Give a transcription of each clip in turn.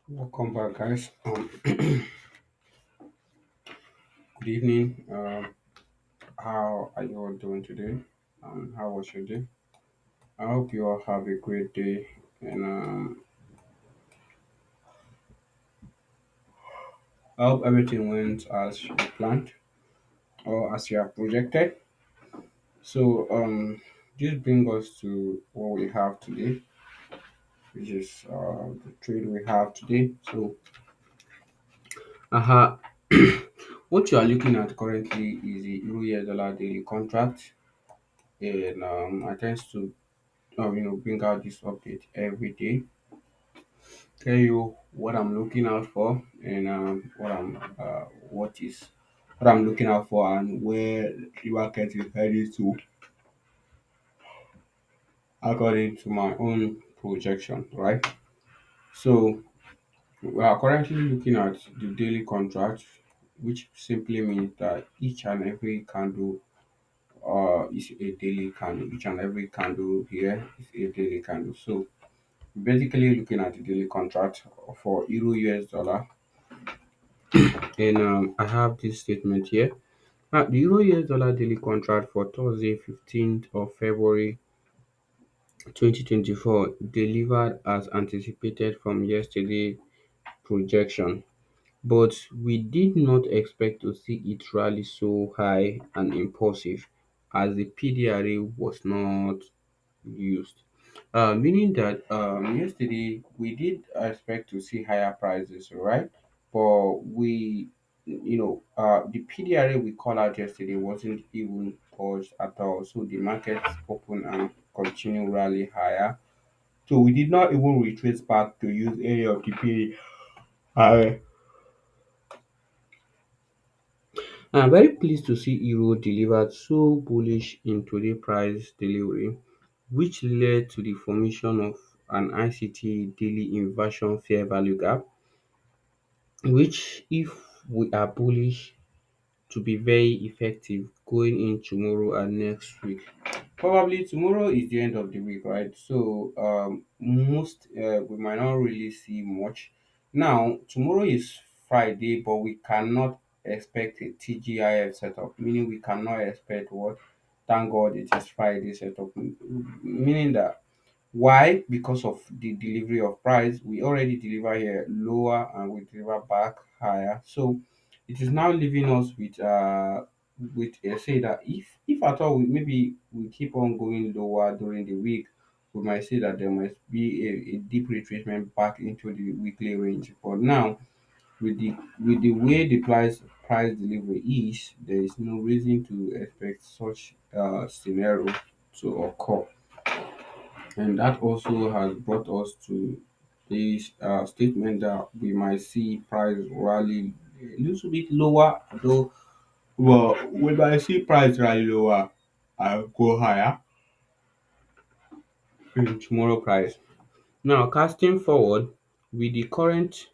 Welcome back, guys. Good evening. How are you all doing today? How was your day? I hope you all have a great day, and I hope everything went as you planned or as you have projected. So, this brings us to what we have today, which is the trade we have today. So, uh what you are looking at currently is the Euro US dollar daily contract, and I tend to bring out this update every day, tell you what I'm looking out for, and what I'm looking out for, and where the market is headed to according to my own projection, right? So we are currently looking at the daily contract, which simply means that each and every candle is a daily candle. Each and every candle here is a daily candle. So basically looking at the daily contract for Euro US dollar. And I have this statement here. The Euro US dollar daily contract for Thursday, 15th of February 2024, delivered as anticipated from yesterday projection, but we did not expect to see it rally so high and impulsive as the PDRA was not used. Meaning that yesterday we did expect to see higher prices, right? But the PDRA we called out yesterday wasn't even touched at all. So the market opened and continued rally higher. So we did not even retrace back to use any of the PDRA. I'm very pleased to see Euro delivered so bullish in today's price delivery, which led to the formation of an ICT daily inversion fair value gap, which, if we are bullish, to be very effective going in tomorrow and next week. Probably tomorrow is the end of the week, right? So most we might not really see much. Now tomorrow is Friday, but we cannot expect a TGIF setup, meaning we cannot expect what? Thank God it is Friday setup, meaning that why? Because of the delivery of price. We already deliver here lower and we deliver back higher. So it is now leaving us with a say that if at all maybe we keep on going lower during the week, we might say that there must be a deep retracement back into the weekly range. But now with the way the price delivery is, there is no reason to expect such scenario to occur. And that also has brought us to this statement that we might see price rally a little bit lower, though. Well, we might see price rally lower and go higher in tomorrow price. Now, casting forward with the current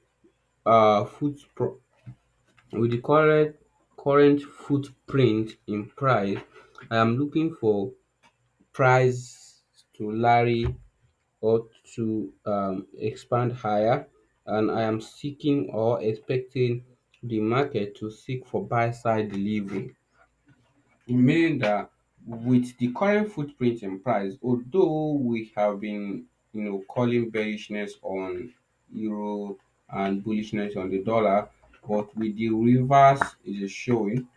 uh foot pro- with the current footprint in price, I am looking for price to rally or to expand higher, and I am seeking or expecting the market to seek for buy side delivery, meaning that with the current footprint in price, although we have been calling bearishness on euro and bullishness on the dollar, but with the reverse is showing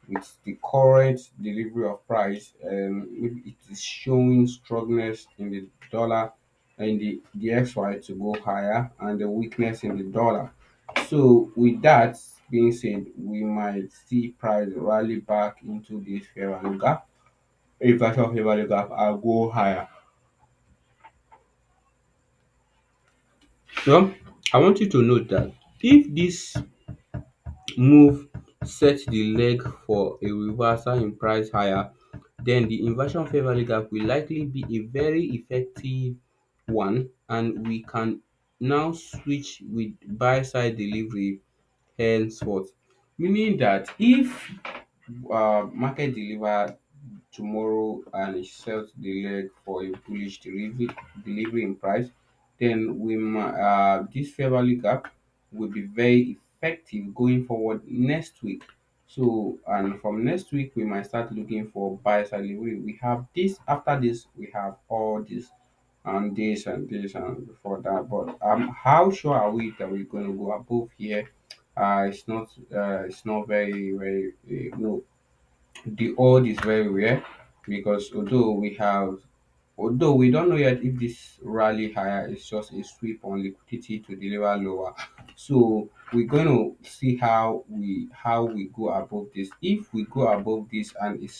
with the current delivery of price, it is showing strongness in the dollar and the XY to go higher and the weakness in the dollar. So with that being said, we might see price rally back into this fair value gap, reversal fair value gap and go higher. So I want you to note that if this move set the leg for a reversal in price higher, then the inversion fair value gap will likely be a very effective one, and we can now switch with buy side delivery henceforth. Meaning that if market deliver tomorrow and it sets the leg for a bullish delivery in price, then this fair value gap will be very effective going forward next week. So, and from next week we might start looking for buy side delivery. We have this, after this we have all this and this and this and before that. But how sure are we that we're going to go above here? It's not very no, the odd is very rare, because although we don't know yet if this rally higher is just a sweep on liquidity to deliver lower. So we're going to see how we go above this. If we go above this and it's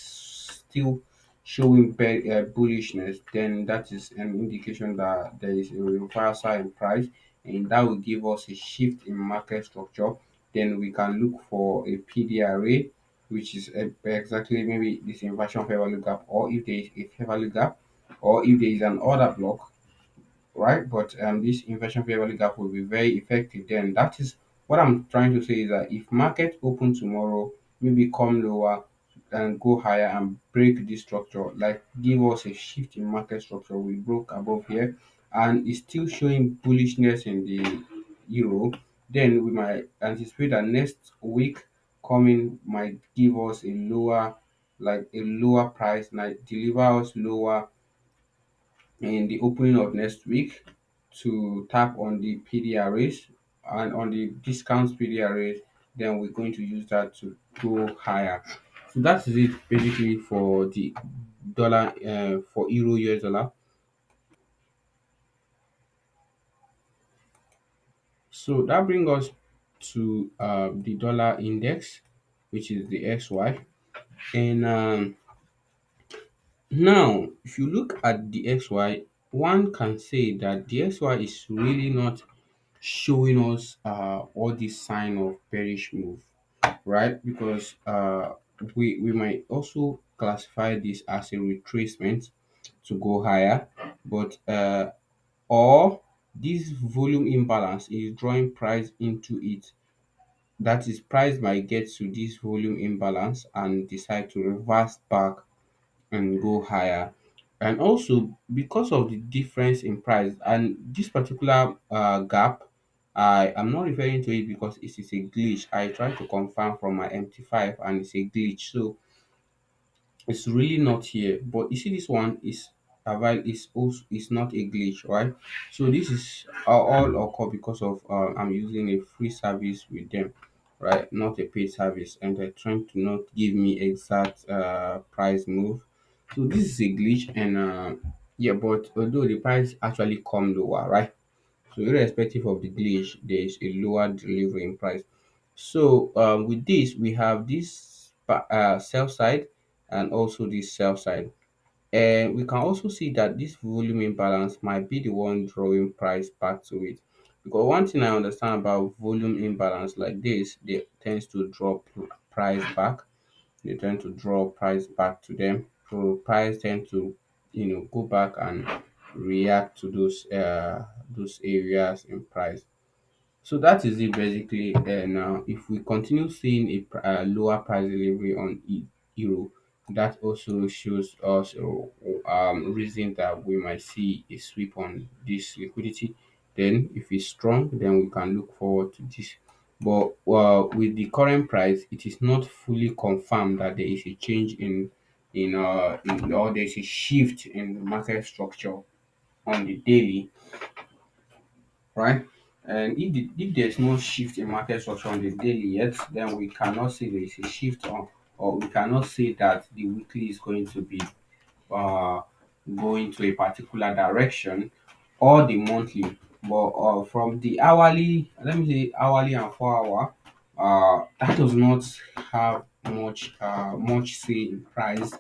still showing bullishness, then that is an indication that there is a reversal in price, and that will give us a shift in market structure. Then we can look for a PDRA, which is exactly maybe this inversion fair value gap, or if there is a fair value gap, or if there is an order block, right? But this inversion fair value gap will be very effective. Then that is what I'm trying to say, is that if market open tomorrow, maybe come lower and go higher and break this structure, like give us a shift in market structure. We broke above here and it's still showing bullishness in the euro, then we might anticipate that next week coming might give us a lower, like a lower price, might deliver us lower in the opening of next week to tap on the PDRAs and on the discount PDRAs. Then we're going to use that to go higher. So that is it basically for the dollar, for euro US dollar. So that brings us to the dollar index, which is the XY. And now, if you look at the XY, one can say that the XY is really not showing us all this sign of bearish move, right? Because we might also classify this as a retracement to go higher, but or this volume imbalance is drawing price into it. That is, price might get to this volume imbalance and decide to reverse back and go higher. And also because of the difference in price and this particular gap, I am not referring to it because it is a glitch. I tried to confirm from my MT5 and it's a glitch. So it's really not here. But you see, this one is is also is not a glitch, right? So this is all occur because of I'm using a free service with them, right? Not a paid service, and they're trying to not give me exact price move. So this is a glitch, and yeah, but although the price actually come lower, right? So irrespective of the glitch, there is a lower delivery in price. So with this, we have this sell side and also this sell side. And we can also see that this volume imbalance might be the one drawing price back to it. Because one thing I understand about volume imbalance like this, they tends to drop price back. They tend to draw price back to them. So price tend to, go back and react to those areas in price. So that is it basically. Now, if we continue seeing lower price delivery on euro, that also shows us reason that we might see a sweep on this liquidity. Then, if it's strong, then we can look forward to this. But with the current price, it is not fully confirmed that there is a change in or there is a shift in the market structure on the daily, right? And if there's no shift in market structure on the daily yet, then we cannot say there is a shift on, or we cannot say that the weekly is going to be uh, going to a particular direction, or the monthly. But from the hourly, let me say hourly and 4 hour, that does not have much say in price.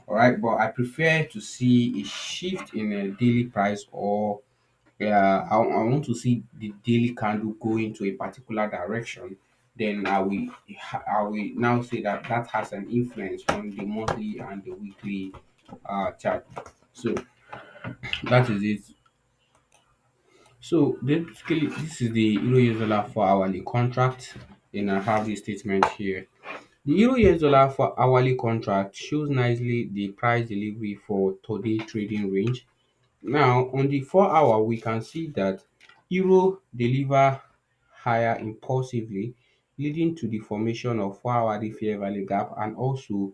All right, but I prefer to see a shift in a daily price, or yeah, I want to see the daily candle go into a particular direction. Then I will now say that that has an influence on the monthly and the weekly chart. So that is it. So basically, this is the Euro US dollar for hourly contract. And I have the statement here. The Euro US dollar for hourly contract shows nicely the price delivery for today trading range. Now on the 4 hour we can see that euro deliver higher impulsively, leading to the formation of 4 hourly fair value gap, and also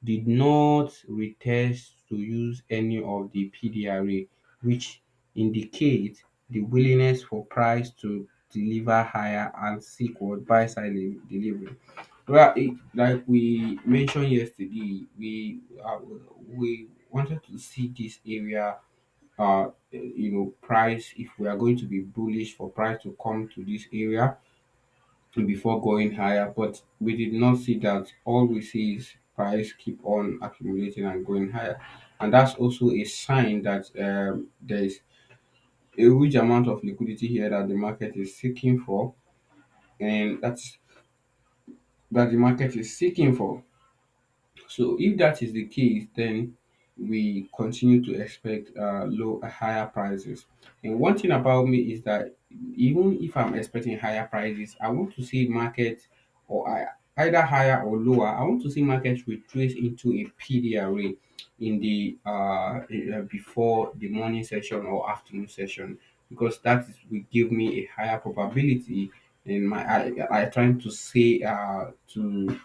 did not retest to use any of the PDRA, which indicate the willingness for price to deliver higher and seek what buy side delivery. Well, like we mentioned yesterday, we wanted to see this area, price, if we are going to be bullish for price to come to this area before going higher, but we did not see that. All we see is price keep on accumulating and going higher, and that's also a sign that there is a huge amount of liquidity here that the market is seeking for, and that the market is seeking for. So if that is the case, then we continue to expect higher prices. And one thing about me is that even if I'm expecting higher prices, I want to see market either higher or lower. I want to see market retrace into a PDRA in the before the morning session or afternoon session, because that will give me a higher probability in my I trying to say to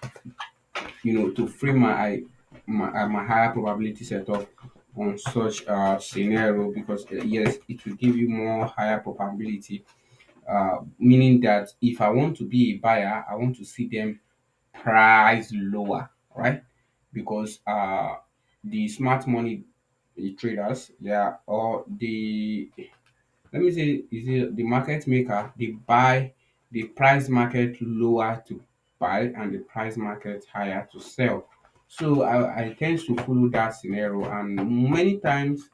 to frame my higher probability setup on such scenario, because yes, it will give you more higher probability, meaning that if I want to be a buyer, I want to see them price lower, right? Because the smart money traders, they are, or the, let me say, is it the market maker, they buy the price market lower to buy and the price market higher to sell. So I tend to follow that scenario, and many times,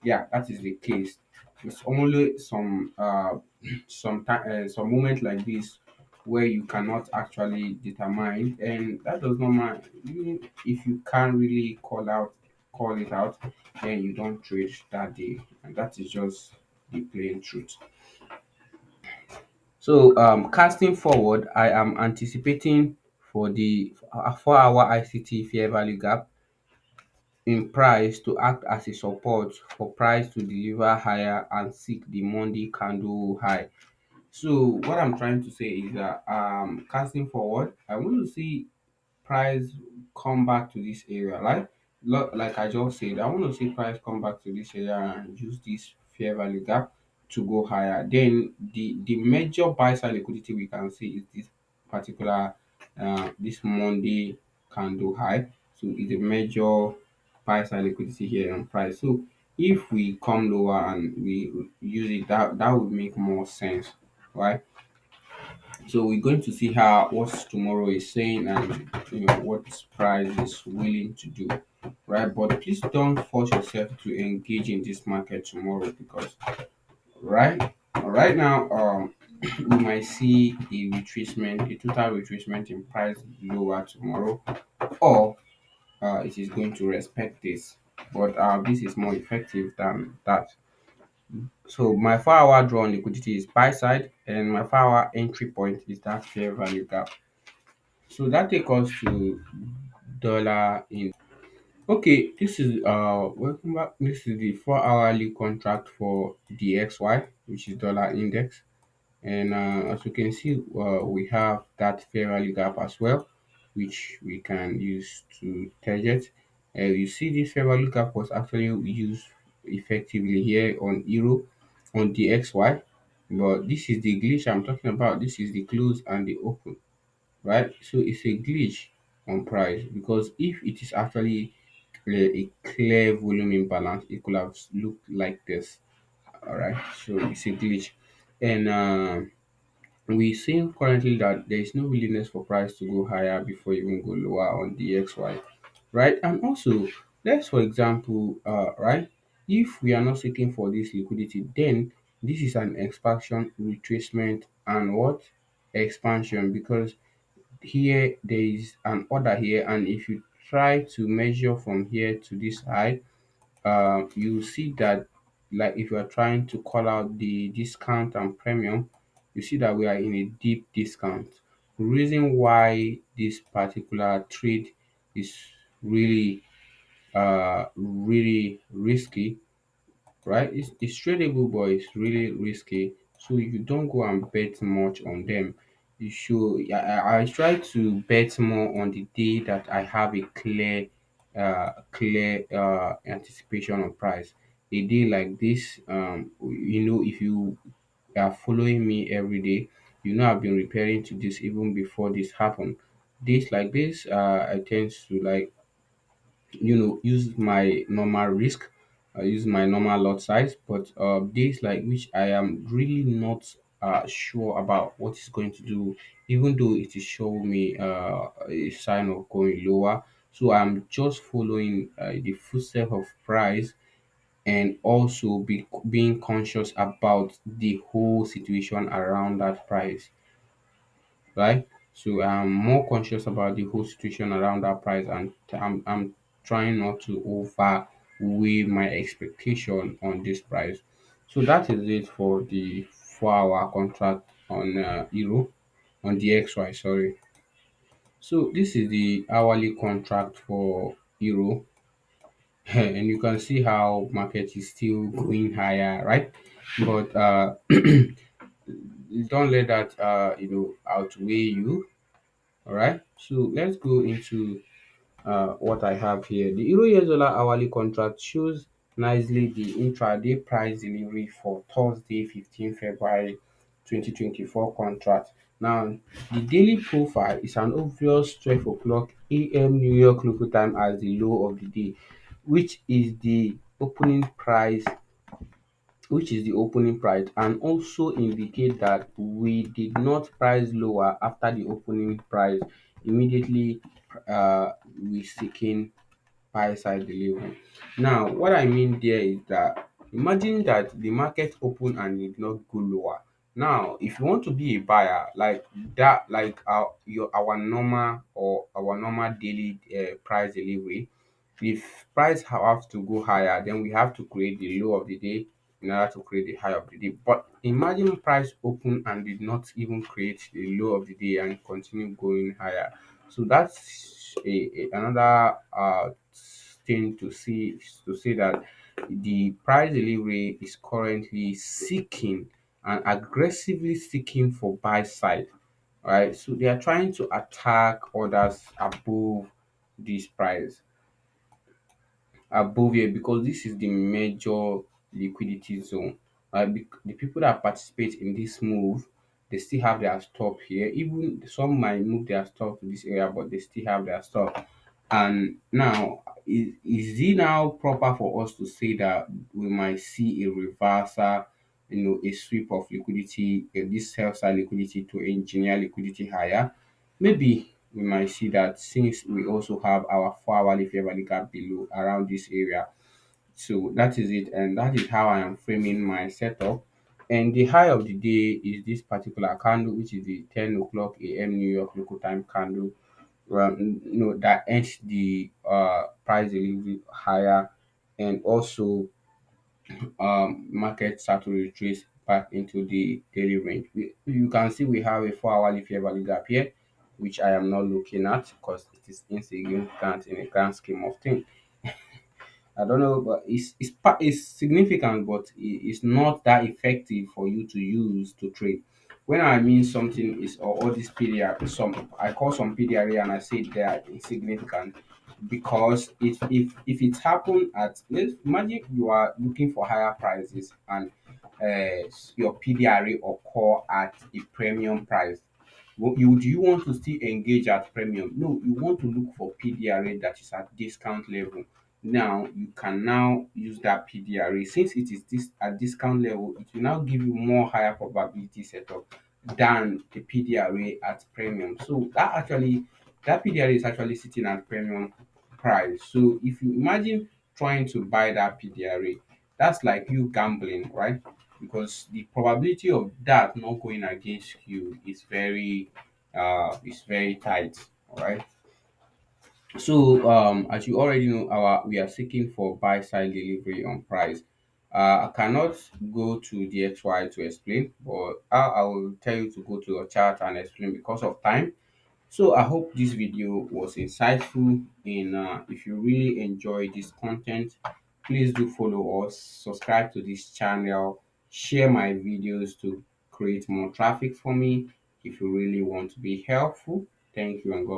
yeah, that is the case. It's only some moment like this where you cannot actually determine, and that does not matter. Even if you can't really call it out, then you don't trade that day, and that is just the plain truth. So casting forward, I am anticipating for the 4 hour ICT fair value gap in price to act as a support for price to deliver higher and seek the Monday candle high. So what I'm trying to say is that casting forward, I want to see price come back to this area, right? Like I just said, I want to see price come back to this area and use this fair value gap to go higher. Then the major buy side liquidity we can see is this particular this Monday candle high. So it's a major buy side liquidity here on price. So if we come lower and we use it, that would make more sense, right? So we're going to see how what tomorrow is saying, and what price is willing to do, right? But please don't force yourself to engage in this market tomorrow, because right now we might see a total retracement in price lower tomorrow, or it is going to respect this. But this is more effective than that. So my 4 hour draw on liquidity is buy side, and my 4 hour entry point is that fair value gap. So that take us to dollar in. Okay, this is welcome back. This is the 4 hourly contract for DXY, which is dollar index. And as you can see, we have that fair value gap as well, which we can use to target. You see, this fair value gap was actually used effectively here on Euro, on DXY. But this is the glitch I'm talking about. This is the close and the open, right? So it's a glitch on price, because if it is actually a clear volume imbalance, it could have looked like this. All right, so it's a glitch, and we see currently that there is no willingness for price to go higher before even go lower on the XY, right? And also, let's for example, right, if we are not seeking for this liquidity, then this is an expansion, retracement, and what expansion, because here there is an order here, and if you try to measure from here to this high, you see that, like if you are trying to call out the discount and premium, you see that we are in a deep discount. Reason why this particular trade is really really risky right? It's tradable, but it's really risky. So you don't go and bet much on them. You should. I try to bet more on the day that I have a clear anticipation of price. A day like this, if you are following me every day, I've been preparing to this even before this happened. Days like this, I tend to like use my normal risk, use my normal lot size. But days like which I am really not sure about what it's going to do, even though it is showing me a sign of going lower. So I'm just following the footstep of price, and also being conscious about the whole situation around that price, right? So I'm more conscious about the whole situation around that price, and I'm trying not to overweigh my expectation on this price. So that is it for the 4 hour contract on Euro, on the XY, sorry. So this is the hourly contract for Euro, and you can see how market is still going higher, right? But don't let that outweigh you. All right, so let's go into what I have here. The Euro US dollar hourly contract shows nicely the intraday price delivery for Thursday, 15 February 2024 contract. Now, the daily profile is an obvious 12 o'clock AM New York local time as the low of the day, which is the opening price and also indicate that we did not price lower after the opening price. Immediately we seeking buy side delivery. Now what I mean there is that imagine that the market open and did not go lower. Now if you want to be a buyer like that, like our normal daily price delivery, if price have to go higher, then we have to create the low of the day in order to create the high of the day. But imagine price open and did not even create the low of the day and continue going higher. So that's another thing to say that the price delivery is currently seeking and aggressively seeking for buy side. Right, so they are trying to attack others this price above here, because this is the major liquidity zone. The people that participate in this move, they still have their stop here. Even some might move their stop to this area, but they still have their stop. And now, is it now proper for us to say that we might see a reversal, a sweep of liquidity, this sell side liquidity to engineer liquidity higher? Maybe we might see that since we also have our 4 hourly fair value gap below around this area. So that is it, and that is how I am framing my setup. And the high of the day is this particular candle, which is the 10 o'clock AM New York local time candle. That ends the price delivery higher, and also market start to retrace back into the daily range. You can see we have a 4 hourly fair value gap here, which I am not looking at because it is insignificant in a grand scheme of things. I don't know, but it's significant, but it's not that effective for you to use to trade. When I mean something is, or all this PDR, some I call some PDRA and I say they are insignificant, because if it happened at, let's imagine you are looking for higher prices, and your PDRA occur at a premium price. Do you want to still engage at premium? No, you want to look for PDRA that is at discount level. Now you can now use that PDRA, since it is this at discount level, it will now give you more higher probability setup than the PDRA at premium. So that PDRA is actually sitting at premium price. So if you imagine trying to buy that PDRA, that's like you gambling, right? Because the probability of that not going against you is very tight. All right. So as you already know, our we are seeking for buy side delivery on price. I cannot go to the XY to explain, but I will tell you to go to your chart and explain because of time. So I hope this video was insightful. In If you really enjoy this content, Please do follow us, subscribe to this channel, share my videos to create more traffic for me if you really want to be helpful. Thank you and God